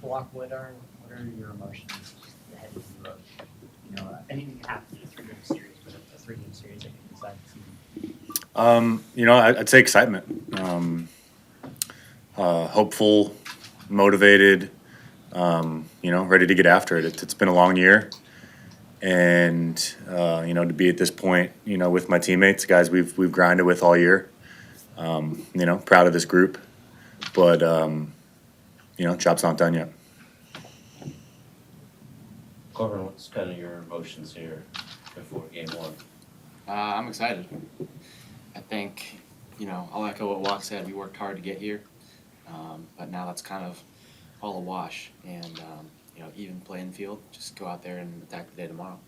Walk, what are your emotions ahead of anything can happen in a 3-game series, but a 3-game series that can decide the season? I'd say excitement. Hopeful, motivated, ready to get after it. It's been a long year. And, to be at this point, with my teammates, guys we've grinded with all year, proud of this group. But, job's not done yet. Corbin, what's kind of your emotions here before game one? I'm excited. I think, I'll echo what Walk said. We worked hard to get here, but now that's kind of all a wash. And, even playing field, just go out there and attack the day tomorrow.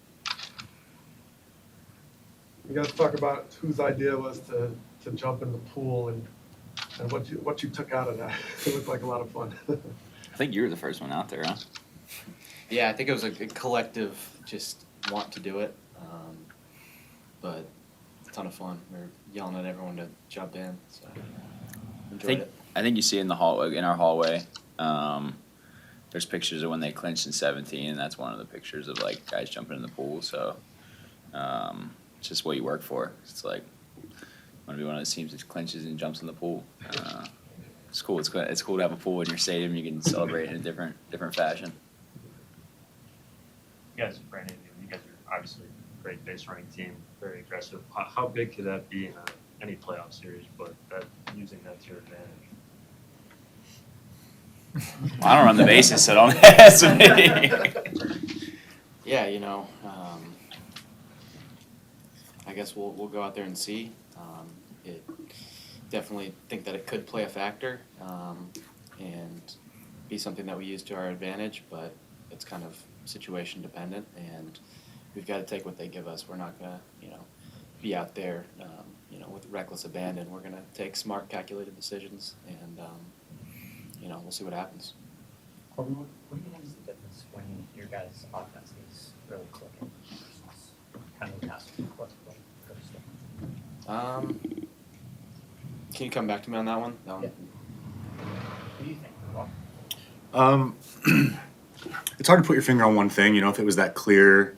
You guys talk about whose idea was to jump in the pool and what you took out of that. It looked like a lot of fun. I think you were the first one out there, huh? Yeah, I think it was a collective just want to do it, but it's a ton of fun. We were yelling at everyone to jump in, so enjoyed it. I think you see in the hallway, in our hallway, there's pictures of when they clinched in 17, and that's one of the pictures of like guys jumping in the pool. So it's just what you work for. It's like want to be one of those teams that clinches and jumps in the pool. It's cool. It's cool to have a pool in your stadium. You can celebrate in a different fashion. You guys, Brandon, you guys are obviously a great base running team, very aggressive. How big could that be in any playoff series, but using that to your advantage? Well, I don't run the bases, so don't ask me. Yeah, I guess we'll go out there and see. It definitely think that it could play a factor and be something that we use to our advantage, but it's kind of situation dependent, and we've got to take what they give us. We're not gonna, be out there, with reckless abandon. We're gonna take smart, calculated decisions, and we'll see what happens. Corbin, what do you think is the difference when your guys' offense is really clicking versus kind of the past what's Can you come back to me on that one? Yeah. What do you think? Well, It's hard to put your finger on one thing, if it was that clear,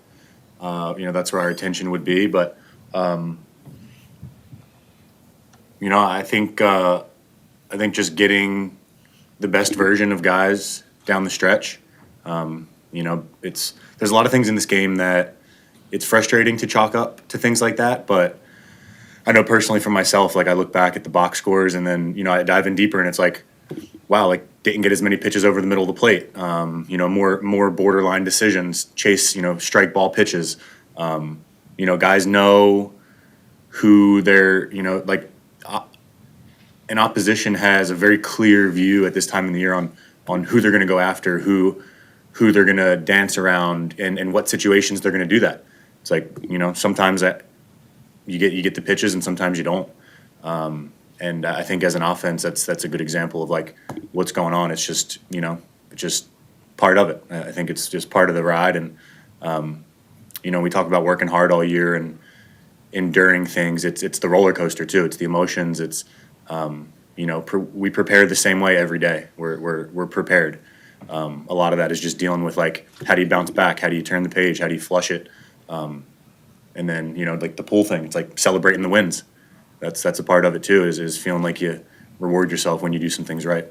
that's where our attention would be. But, I think just getting the best version of guys down the stretch. There's a lot of things in this game that it's frustrating to chalk up to things like that. But I know personally for myself, like I look back at the box scores and then, I dive in deeper and it's like, wow, like didn't get as many pitches over the middle of the plate. More borderline decisions, chase, strike ball pitches. Guys know who they're, an opposition has a very clear view at this time of the year on who they're going to go after, who they're going to dance around, and what situations they're going to do that. It's like, sometimes that you get the pitches and sometimes you don't. And I think as an offense, that's a good example of like what's going on. It's just, it's just part of it. I think it's just part of the ride. And, we talk about working hard all year and enduring things. It's the roller coaster too. It's the emotions. It's, we prepare the same way every day. We're prepared. A lot of that is just dealing with like, how do you bounce back? How do you turn the page? How do you flush it? And then, like the pool thing, it's like celebrating the wins. That's a part of it too, is feeling like you reward yourself when you do some things right.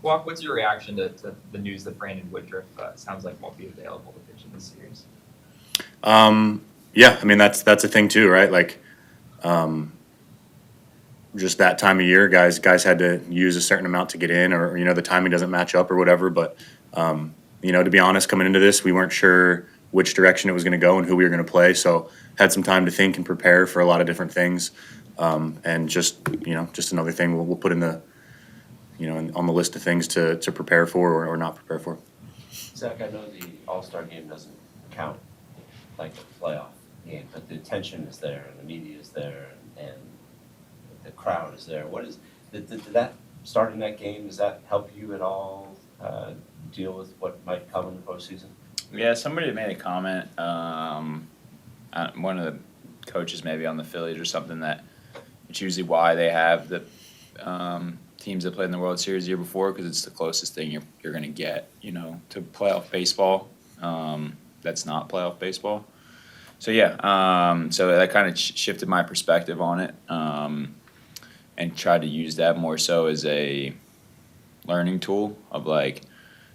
Walk, what's your reaction to the news that Brandon Woodruff sounds like won't be available to pitch in this series? Yeah, I mean that's a thing too, right? Like, just that time of year, guys had to use a certain amount to get in, or the timing doesn't match up or whatever. But to be honest, coming into this, we weren't sure which direction it was going to go and who we were going to play. So had some time to think and prepare for a lot of different things. And just another thing we'll put in the, on the list of things to prepare for or not prepare for. Zach, I know the All-Star game doesn't count like a playoff game, but the attention is there and the media is there and the crowd is there. Did that starting that game, does that help you at all deal with what might come in the postseason? Yeah, somebody made a comment, one of the coaches maybe on the Phillies or something, that it's usually why they have the teams that played in the World Series the year before because it's the closest thing you're going to get, to playoff baseball. That's not playoff baseball. So yeah, so that kind of shifted my perspective on it, and tried to use that more so as a learning tool of like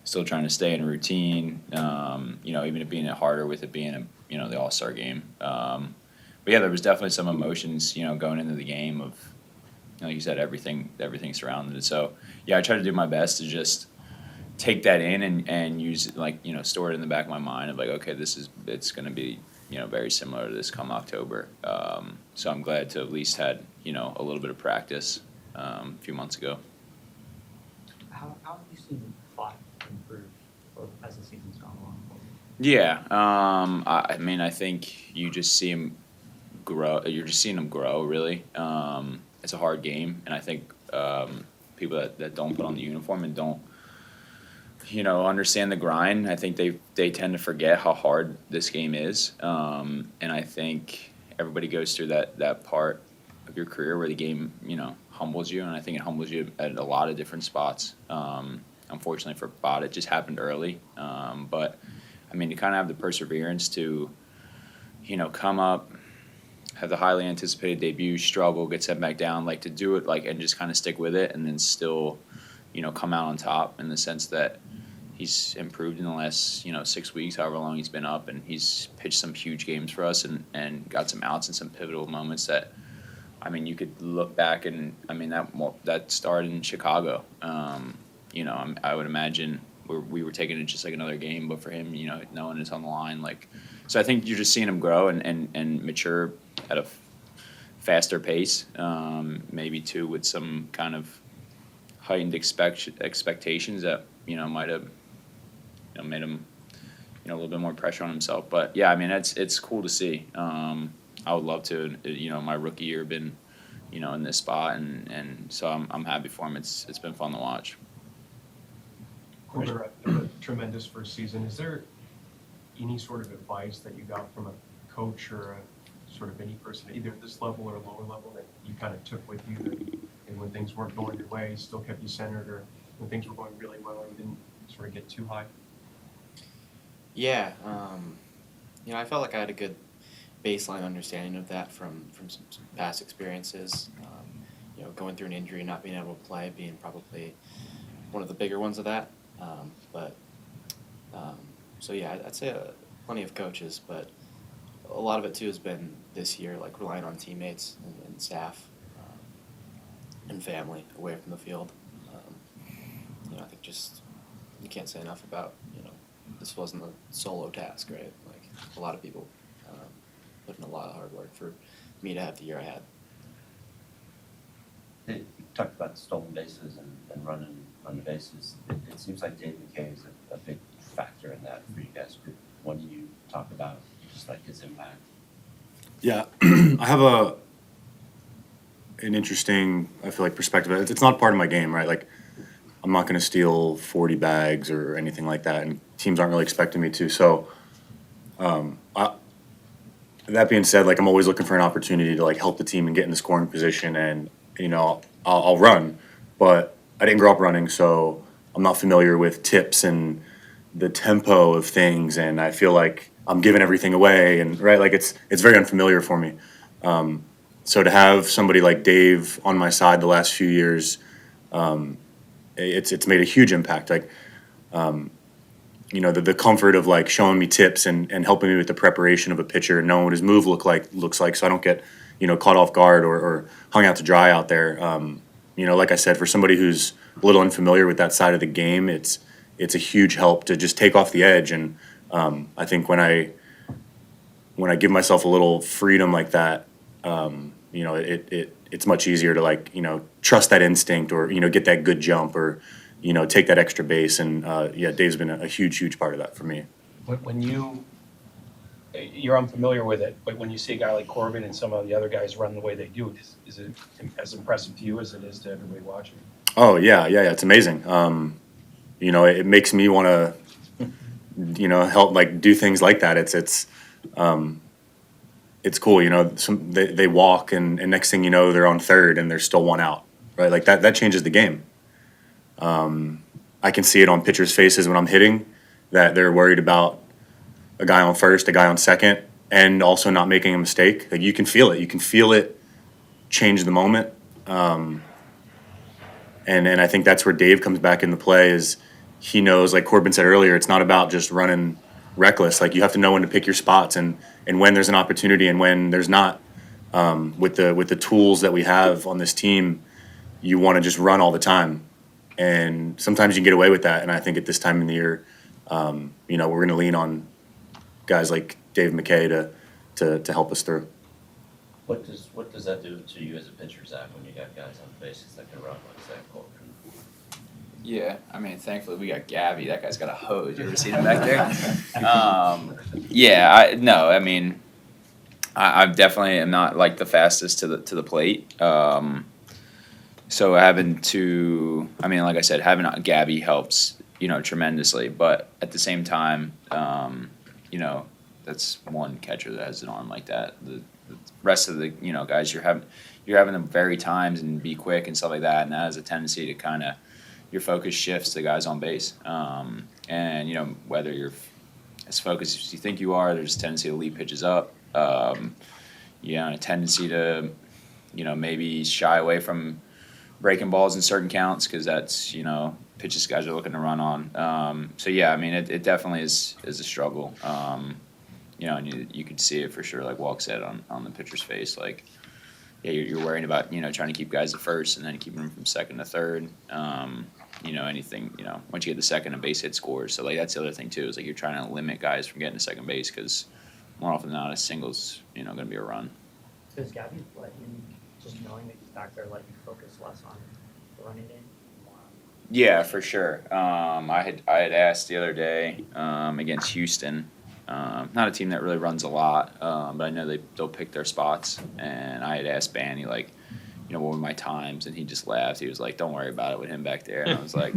still trying to stay in a routine. Even it being harder with it being the All-Star game. But yeah, there was definitely some emotions, going into the game of, like you said, everything surrounded it. So yeah, I tried to do my best to just take that in and use it, like, store it in the back of my mind of like, okay, it's going to be, very similar to this come October. So I'm glad to at least had, a little bit of practice a few months ago. How have you seen Clock improve as the season's gone along? Yeah, I mean, I think you just see him grow. You're just seeing him grow, really. It's a hard game, and I think people that don't put on the uniform and don't, understand the grind, I think they tend to forget how hard this game is. And I think everybody goes through that part of your career where the game, humbles you, and I think it humbles you at a lot of different spots. Unfortunately for Bott, it just happened early. But I mean, to kind of have the perseverance to, come up, have the highly anticipated debut, struggle, get sent back down, like to do it, like, and just kind of stick with it, and then still, come out on top in the sense that he's improved in the last, 6 weeks, however long he's been up, and he's pitched some huge games for us and got some outs and some pivotal moments that, I mean, you could look back and, I mean, that started in Chicago. I would imagine we were taking it just like another game, but for him, knowing it's on the line, like, so I think you're just seeing him grow and mature at a faster pace, maybe too with some kind of heightened expectations that might have made him a little bit more pressure on himself. But yeah, I mean it's cool to see. I would love to my rookie year been in this spot, and so I'm happy for him. It's been fun to watch. Corbin, a tremendous first season. Is there any sort of advice that you got from a coach or a sort of any person, either at this level or lower level, that you kind of took with you, and when things weren't going your way, still kept you centered, or when things were going really well, you didn't sort of get too high? Yeah, I felt like I had a good baseline understanding of that from some past experiences. Going through an injury, not being able to play, being probably one of the bigger ones of that. So yeah, I'd say plenty of coaches, but a lot of it too has been this year, like relying on teammates and staff and family away from the field. I think just you can't say enough about this wasn't a solo task, right? Like a lot of people put in a lot of hard work for me to have the year I had. You talked about stolen bases and running the bases. It seems like Dave McKay is a big factor in that for you guys. What do you talk about, just like his impact? Yeah, I have an interesting, I feel like, perspective. It's not part of my game, right? Like, I'm not going to steal 40 bags or anything like that, and teams aren't really expecting me to. So, that being said, like, I'm always looking for an opportunity to like help the team and get in the scoring position, and I'll run, but I didn't grow up running, so I'm not familiar with tips and the tempo of things, and I feel like I'm giving everything away, and right, like it's very unfamiliar for me. So to have somebody like Dave on my side the last few years, it's made a huge impact. Like, the comfort of like showing me tips and helping me with the preparation of a pitcher and knowing what his move looks like, so I don't get caught off guard or hung out to dry out there. Like I said, for somebody who's a little unfamiliar with that side of the game, it's a huge help to just take off the edge. And I think when I give myself a little freedom like that, it's much easier to like trust that instinct or get that good jump or take that extra base. And Dave's been a huge part of that for me. When you're unfamiliar with it, but when you see a guy like Corbin and some of the other guys run the way they do, is it as impressive to you as it is to everybody watching? Oh yeah, it's amazing. It makes me want to, help like do things like that. It's cool. They walk and next thing you know they're on third and there's still one out. right? Like that changes the game. I can see it on pitchers' faces when I'm hitting, that they're worried about a guy on first, a guy on second, and also not making a mistake. Like you can feel it. You can feel it change the moment. And I think that's where Dave comes back into play. Is he knows, like Corbin said earlier, it's not about just running reckless. Like you have to know when to pick your spots and when there's an opportunity and when there's not. With the tools that we have on this team, you want to just run all the time. And sometimes you can get away with that. And I think at this time in the year, we're going to lean on guys like Dave McKay to help us through. What does that do to you as a pitcher, Zach, when you got guys on the bases that can run like Zac Gallen? Yeah, I mean, thankfully we got Gabby. That guy's got a hose. You ever seen him back there? I definitely am not like the fastest to the plate. So having to, like I said, having Gabby helps, tremendously. But at the same time, that's one catcher that has an arm like that. The rest of the, guys, you're having to vary times and be quick and stuff like that, and that has a tendency to kind of, your focus shifts to guys on base. And whether you're as focused as you think you are, there's a tendency to lead pitches up. And a tendency to, maybe shy away from breaking balls in certain counts because that's, pitches guys are looking to run on. It definitely is a struggle. And you could see it for sure, like Walk said, on the pitcher's face. Like, yeah, you're worrying about, trying to keep guys at first and then keeping them from second to third. Anything, once you get the second, a base hit scores. So, like, that's the other thing, too, is, like, you're trying to limit guys from getting to second base because more often than not, a single's, going to be a run. So is Gabby just knowing that he's back there, letting you focus less on the running game? Yeah, for sure. I had asked the other day against Houston, not a team that really runs a lot, but I know they'll pick their spots. And I had asked Banny, like, what were my times? And he just laughed. He was like, "Don't worry about it with him back there." And I was like,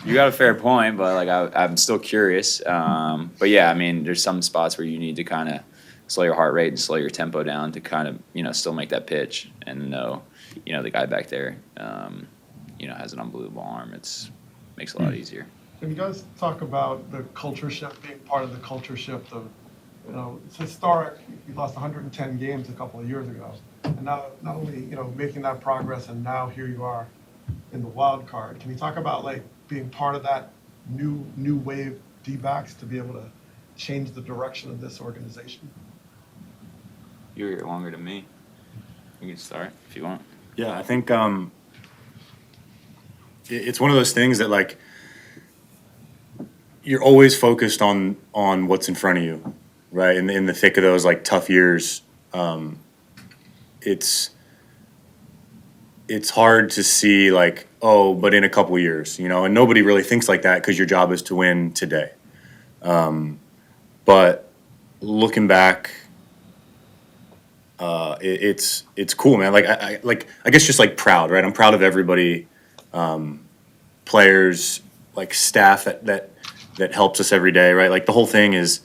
"You got a fair point, but like I'm still curious." But yeah, there's some spots where you need to kind of slow your heart rate and slow your tempo down to kind of still make that pitch and know the guy back there has an unbelievable arm. Makes it a lot easier. Can you guys talk about the culture shift, being part of the culture shift of, it's historic. You lost 110 games a couple of years ago. And now, not only, making that progress, and now here you are in the wild card. Can you talk about, like, being part of that new wave D-backs to be able to change the direction of this organization? You're here longer than me. You can start if you want. Yeah, I think it's one of those things that, like, you're always focused on what's in front of you, right? In the thick of those, like, tough years, it's hard to see, like, oh, but in a couple years, and nobody really thinks like that because your job is to win today. But looking back, it's cool, man. Like I guess just like proud, right? I'm proud of everybody, players, like staff that helps us every day, right? Like the whole thing is,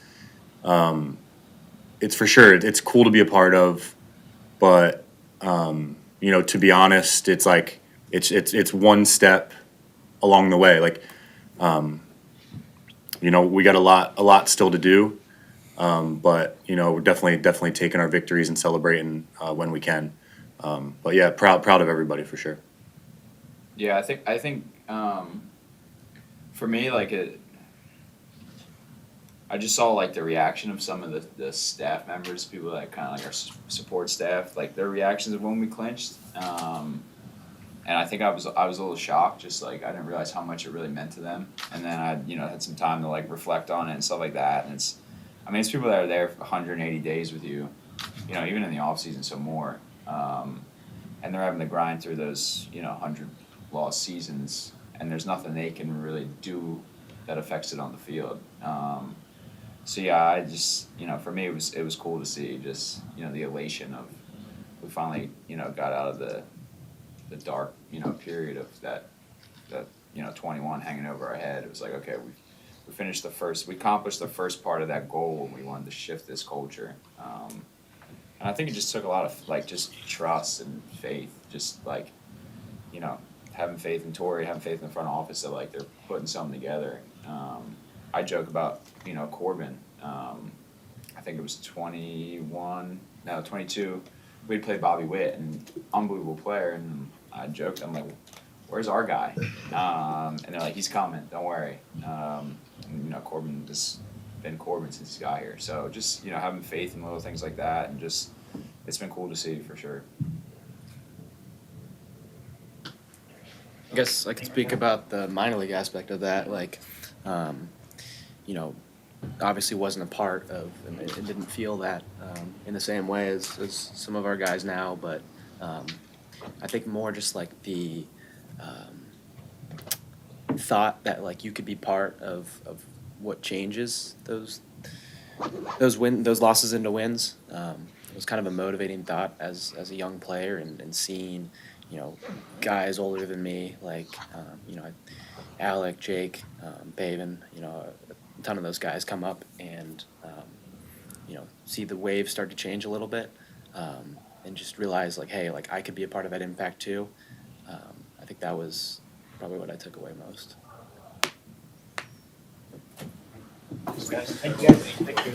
it's for sure, it's cool to be a part of, but to be honest, it's like it's one step along the way. Like, we got a lot still to do, but we're definitely taking our victories and celebrating when we can. But yeah, proud of everybody for sure. Yeah, I think for me, like I just saw like the reaction of some of the staff members, people that kind of like our support staff, like their reactions of when we clinched. And I think I was a little shocked, just like I didn't realize how much it really meant to them. And then I had some time to like reflect on it and stuff like that. And it's people that are there for 180 days with you, even in the off season, so more. And they're having to grind through those 100 lost seasons, and there's nothing they can really do that affects it on the field. So yeah, I just for me it was cool to see just the elation of we finally got out of the dark period of that 21 hanging over our head. It was like, okay, we finished we accomplished the first part of that goal when we wanted to shift this culture. And I think it just took a lot of like just trust and faith, just like you know, having faith in Torrey, having faith in the front office that like they're putting something together. I joke about, you know, Corbin. I think it was 22. We'd play Bobby Witt, and unbelievable player. And I joked, I'm like, "Where's our guy?" And they're like, "He's coming. Don't worry." And, you know, Corbin just been Corbin since he's got here. So just, you know, having faith in little things like that, and just it's been cool to see for sure. I guess I could speak about the minor league aspect of that. Like, you know, obviously wasn't a part of, and it didn't feel that in the same way as some of our guys now. But I think more just like the thought that like you could be part of what changes those losses into wins. It was kind of a motivating thought as a young player, and seeing, you know, guys older than me, like, you know, Alec, Jake, Baven, you know, a ton of those guys come up and, you know, see the wave start to change a little bit, and just realize, like, hey, like, I could be a part of that impact too. I think that was probably what I took away most. Thank you guys. Thank you.